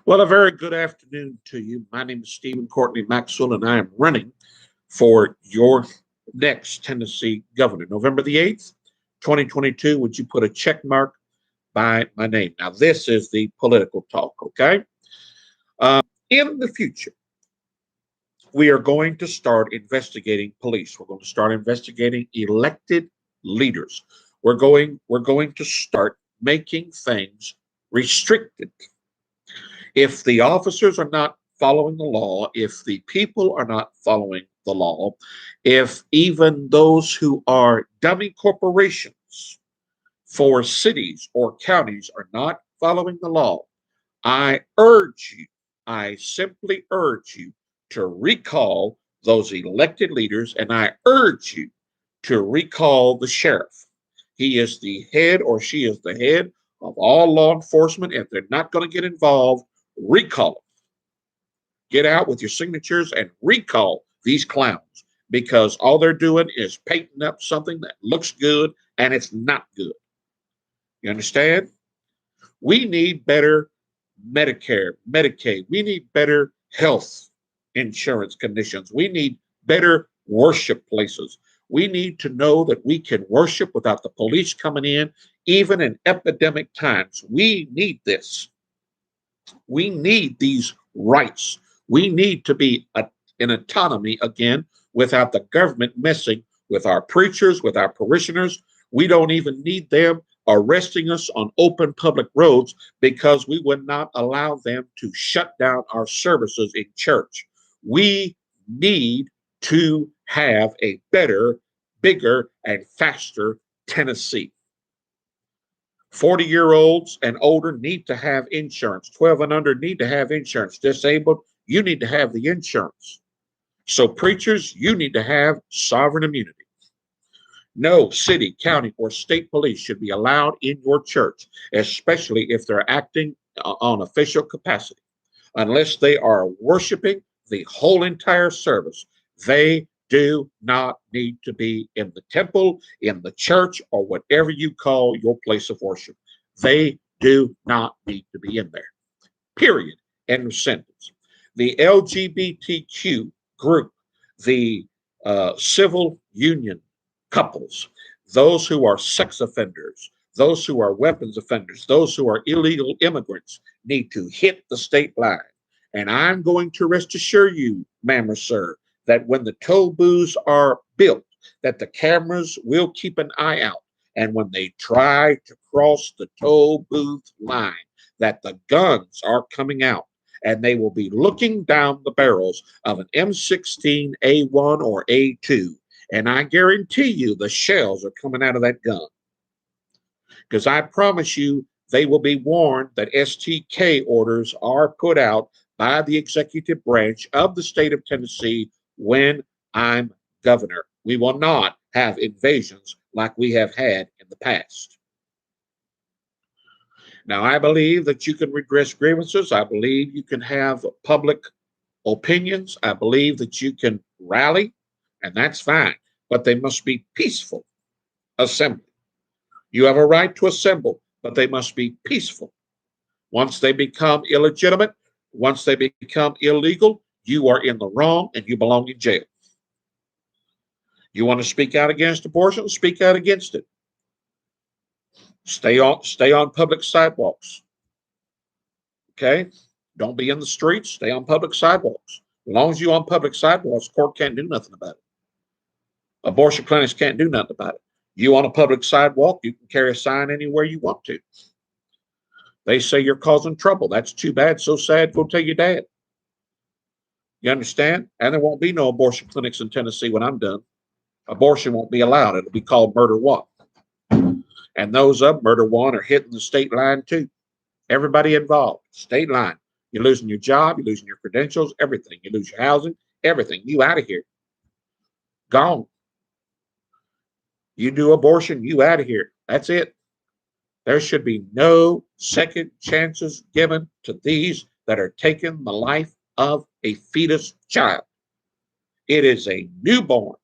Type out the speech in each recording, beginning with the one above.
Well, a very good afternoon to you. My name is Stephen Courtney Maxwell, and I am running for your next Tennessee governor. November the 8th, 2022. Would you put a check mark by my name? Now, this is the political talk, okay? In the future, we are going to start investigating police. We're going to start investigating elected leaders. We're going to start making things restricted. If the officers are not following the law, if the people are not following the law, if even those who are dummy corporations for cities or counties are not following the law, I urge you, I simply urge you to recall those elected leaders, and I urge you to recall the sheriff. He is the head, or she is the head of all law enforcement. If they're not going to get involved, recall them. Get out with your signatures and recall these clowns, because all they're doing is painting up something that looks good and it's not good. You understand? We need better Medicare, Medicaid. We need better health insurance conditions. We need better worship places. We need to know that we can worship without the police coming in, even in epidemic times. We need this. We need these rights. We need to be in autonomy again without the government messing with our preachers, with our parishioners. We don't even need them arresting us on open public roads because we would not allow them to shut down our services in church. We need to have a better, bigger, and faster Tennessee. 40-year-olds and older need to have insurance. 12 and under need to have insurance. Disabled, you need to have the insurance. So preachers, you need to have sovereign immunity. No city, county, or state police should be allowed in your church, especially if they're acting on official capacity, unless they are worshiping the whole entire service. They do not need to be in the temple, in the church, or whatever you call your place of worship. They do not need to be in there. Period. End of sentence. The LGBTQ group, the civil union couples, those who are sex offenders, those who are weapons offenders, those who are illegal immigrants need to hit the state line. And I'm going to rest assure you, ma'am or sir, that when the toll booths are built, that the cameras will keep an eye out. And when they try to cross the toll booth line, that the guns are coming out and they will be looking down the barrels of an M16 A1 or A2. And I guarantee you the shells are coming out of that gun. Because I promise you, they will be warned that STK orders are put out by the executive branch of the state of Tennessee when I'm governor. We will not have invasions like we have had in the past. Now, I believe that you can redress grievances. I believe you can have public opinions. I believe that you can rally, and that's fine, but they must be peaceful assembly. You have a right to assemble, but they must be peaceful. Once they become illegitimate, once they become illegal, you are in the wrong and you belong in jail. You want to speak out against abortion? Speak out against it. Stay on public sidewalks. Okay? Don't be in the streets. Stay on public sidewalks. As long as you're on public sidewalks, court can't do nothing about it. Abortion clinics can't do nothing about it. You on a public sidewalk, you can carry a sign anywhere you want to. They say you're causing trouble. That's too bad, so sad, go tell your dad. You understand? And there won't be no abortion clinics in Tennessee when I'm done. Abortion won't be allowed. It'll be called murder one. And those of murder one are hitting the state line too. Everybody involved, state line. You're losing your job, you're losing your credentials, everything. You lose your housing, everything. You out of here. Gone. You do abortion, you out of here. That's it. There should be no second chances given to these that are taking the life of a fetus child. It is a newborn.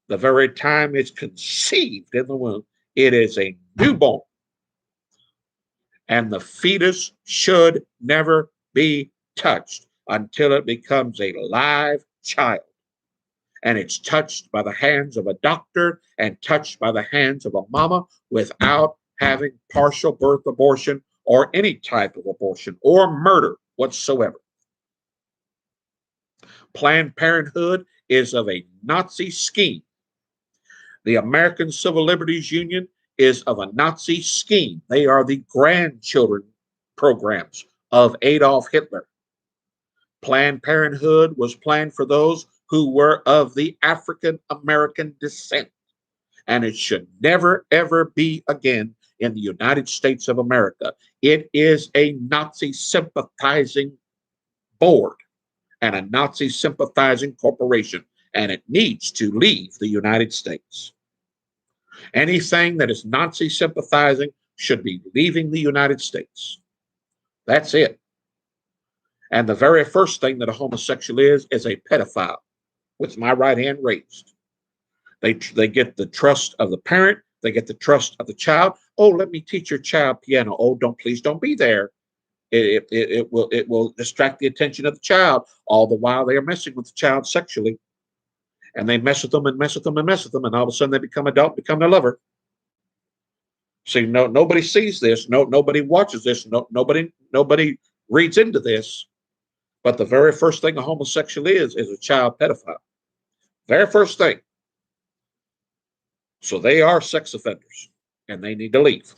The very time it's conceived in the womb, it is a newborn. And the fetus should never be touched until it becomes a live child. And it's touched by the hands of a doctor and touched by the hands of a mama without having partial birth abortion or any type of abortion or murder whatsoever. Planned Parenthood is of a Nazi scheme. The American Civil Liberties Union is of a Nazi scheme. They are the grandchildren programs of Adolf Hitler. Planned Parenthood was planned for those who were of the African American descent, and it should never, ever be again in the United States of America. It is a Nazi sympathizing board and a Nazi sympathizing corporation, and it needs to leave the United States. Anything that is Nazi sympathizing should be leaving the United States. That's it. And the very first thing that a homosexual is a pedophile with my right hand raised. They get the trust of the parent. They get the trust of the child. Oh, let me teach your child piano. Oh, please don't be there. It will distract the attention of the child, all the while they are messing with the child sexually. And they mess with them and mess with them and mess with them, and all of a sudden they become adult, become their lover. See, nobody sees this. Nobody watches this. Nobody reads into this. But the very first thing a homosexual is a child pedophile. Very first thing. So they are sex offenders, and they need to leave.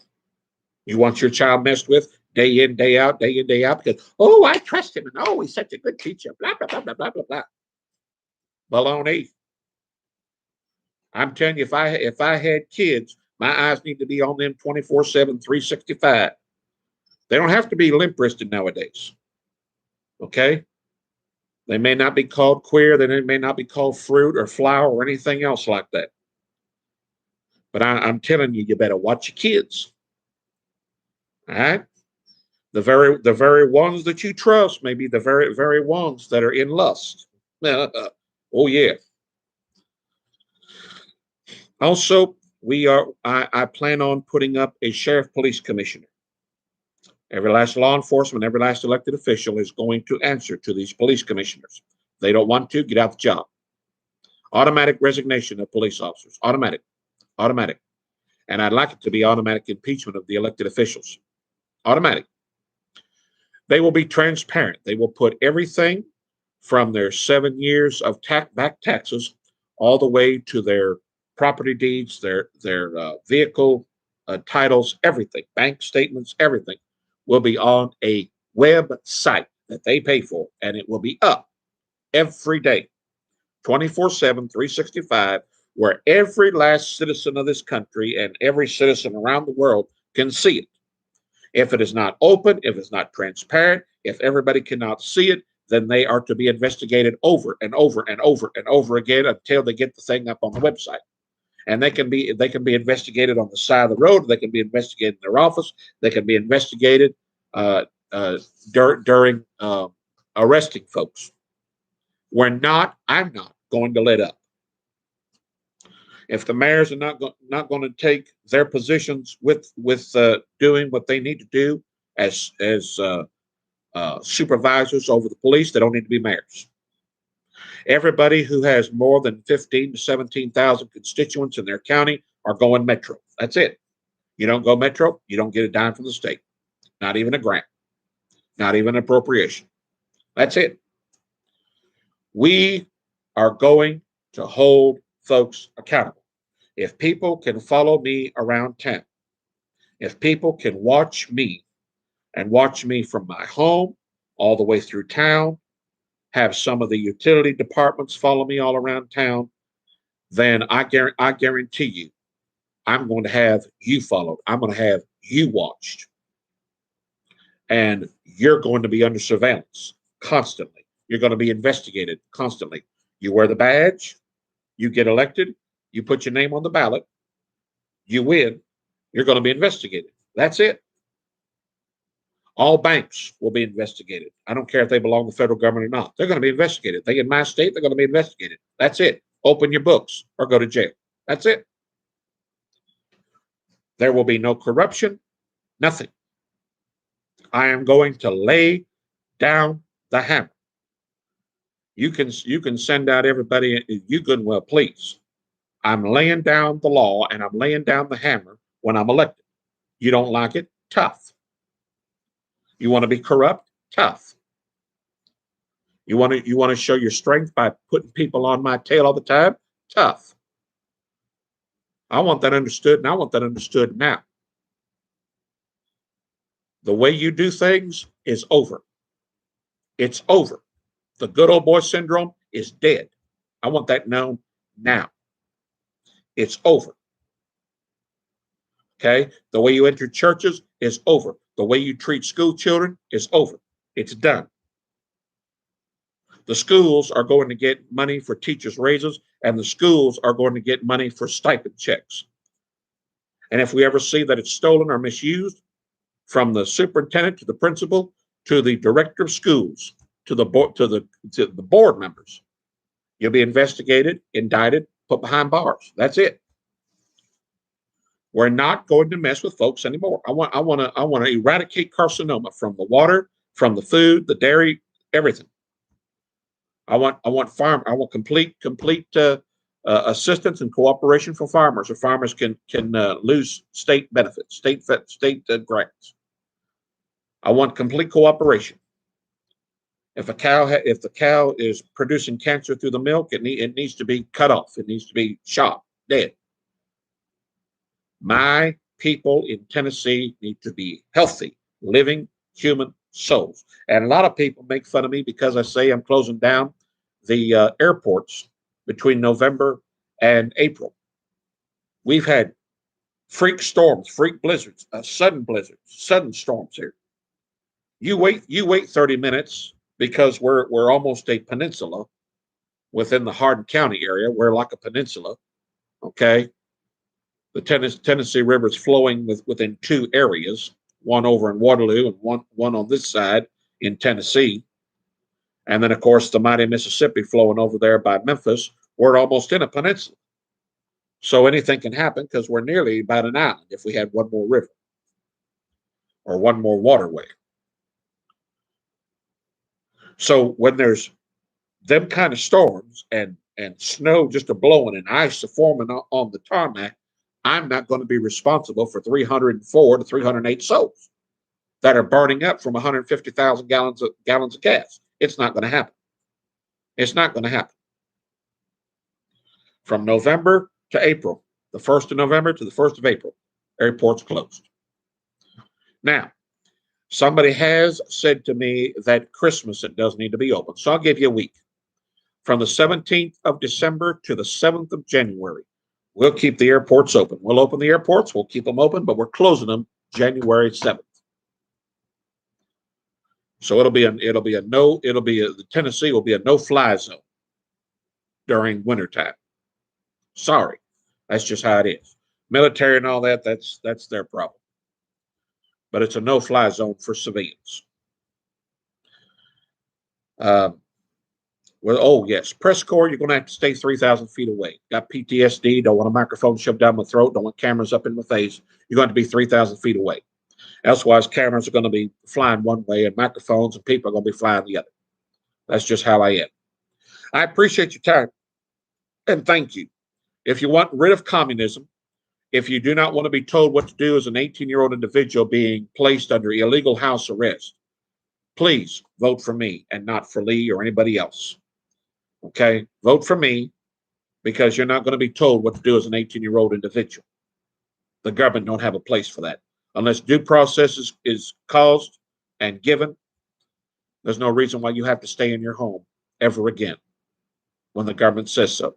You want your child messed with day in, day out, because, oh, I trust him, and oh, he's such a good teacher, blah, blah, blah, blah, blah, blah, blah. Baloney. I'm telling you, if I had kids, my eyes need to be on them 24/7, 365. They don't have to be limp-wristed nowadays. Okay? They may not be called queer. They may not be called fruit or flower or anything else like that. But I'm telling you, you better watch your kids. All right? The very ones that you trust may be the very ones that are in lust. Oh, yeah. Also, I plan on putting up a sheriff police commissioner. Every last law enforcement, every last elected official is going to answer to these police commissioners. If they don't want to, get out the job. Automatic resignation of police officers. Automatic. And I'd like it to be automatic impeachment of the elected officials. Automatic. They will be transparent. They will put everything from their 7 years of back taxes all the way to their property deeds, their vehicle titles, everything, bank statements, everything will be on a website that they pay for, and it will be up every day, 24/7, 365, where every last citizen of this country and every citizen around the world can see it. If it is not open, if it's not transparent, if everybody cannot see it, then they are to be investigated over and over and over and over again until they get the thing up on the website. And they can be investigated on the side of the road. They can be investigated in their office. They can be investigated during arresting folks. I'm not going to let up. If the mayors are not going to take their positions with doing what they need to do as supervisors over the police, they don't need to be mayors. Everybody who has more than 15 to 17,000 constituents in their county are going metro. That's it. You don't go metro, you don't get a dime from the state. Not even a grant. Not even an appropriation. That's it. We are going to hold folks accountable. If people can follow me around town, if people can watch me and watch me from my home all the way through town, have some of the utility departments follow me all around town, then I guarantee you, I'm going to have you followed. I'm going to have you watched. And you're going to be under surveillance constantly. You're going to be investigated constantly. You wear the badge, you get elected, you put your name on the ballot, you win, you're going to be investigated. That's it. All banks will be investigated. I don't care if they belong to the federal government or not. They're going to be investigated. They in my state, they're going to be investigated. That's it. Open your books or go to jail. That's it. There will be no corruption, nothing. I am going to lay down the hammer. You can send out everybody, you good and well, please. I'm laying down the law and I'm laying down the hammer when I'm elected. You don't like it? Tough. You want to be corrupt? Tough. You want to show your strength by putting people on my tail all the time? Tough. I want that understood, and I want that understood now. The way you do things is over. It's over. The good old boy syndrome is dead. I want that known now. It's over. Okay? The way you enter churches is over. The way you treat school children is over. It's done. The schools are going to get money for teachers' raises, and the schools are going to get money for stipend checks. And if we ever see that it's stolen or misused, from the superintendent to the principal to the director of schools to the board members, you'll be investigated, indicted, put behind bars. That's it. We're not going to mess with folks anymore. I want to eradicate carcinoma from the water, from the food, the dairy, everything. I want complete assistance and cooperation from farmers, so farmers can lose state benefits, state grants. I want complete cooperation. If the cow is producing cancer through the milk, it needs to be cut off. It needs to be shot dead. My people in Tennessee need to be healthy, living human souls. And a lot of people make fun of me because I say I'm closing down the airports between November and April. We've had freak storms, freak blizzards, sudden storms here. You wait 30 minutes because we're almost a peninsula within the Hardin County area. We're like a peninsula, okay? The Tennessee River is flowing within two areas, one over in Waterloo and one on this side in Tennessee. And then, of course, the mighty Mississippi flowing over there by Memphis. We're almost in a peninsula. So anything can happen because we're nearly about an island if we had one more river or one more waterway. So when there's them kind of storms and snow just a blowing and ice a forming on the tarmac, I'm not going to be responsible for 304 to 308 souls that are burning up from 150,000 gallons of gas. It's not going to happen. It's not going to happen. From November to April, the 1st of November to the 1st of April, airports closed. Now, somebody has said to me that Christmas it does need to be open. So I'll give you a week. From the 17th of December to the 7th of January, we'll keep the airports open. We'll open the airports, we'll keep them open, but we're closing them January 7th. So the Tennessee will be a no-fly zone during wintertime. Sorry, that's just how it is. Military and all that, that's their problem. But it's a no-fly zone for civilians. Yes, press corps, you're going to have to stay 3,000 feet away. Got PTSD, don't want a microphone shoved down my throat, don't want cameras up in my face. You're going to be 3,000 feet away. Elsewise, cameras are going to be flying one way and microphones and people are going to be flying the other. That's just how I am. I appreciate your time and thank you. If you want rid of communism, if you do not want to be told what to do as an 18-year-old individual being placed under illegal house arrest, please vote for me and not for Lee or anybody else. Okay? Vote for me because you're not going to be told what to do as an 18-year-old individual. The government don't have a place for that. Unless due process is caused and given, there's no reason why you have to stay in your home ever again when the government says so.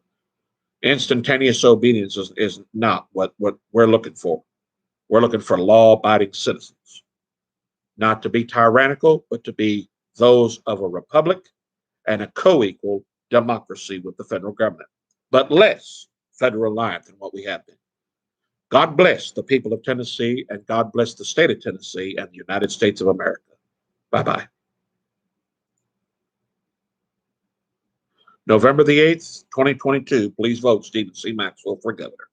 Instantaneous obedience is not what we're looking for. We're looking for law-abiding citizens, not to be tyrannical, but to be those of a republic and a co-equal democracy with the federal government, but less federal reliant than what we have been. God bless the people of Tennessee, and God bless the state of Tennessee and the United States of America. Bye-bye. November the 8th, 2022, please vote Stephen C. Maxwell for governor.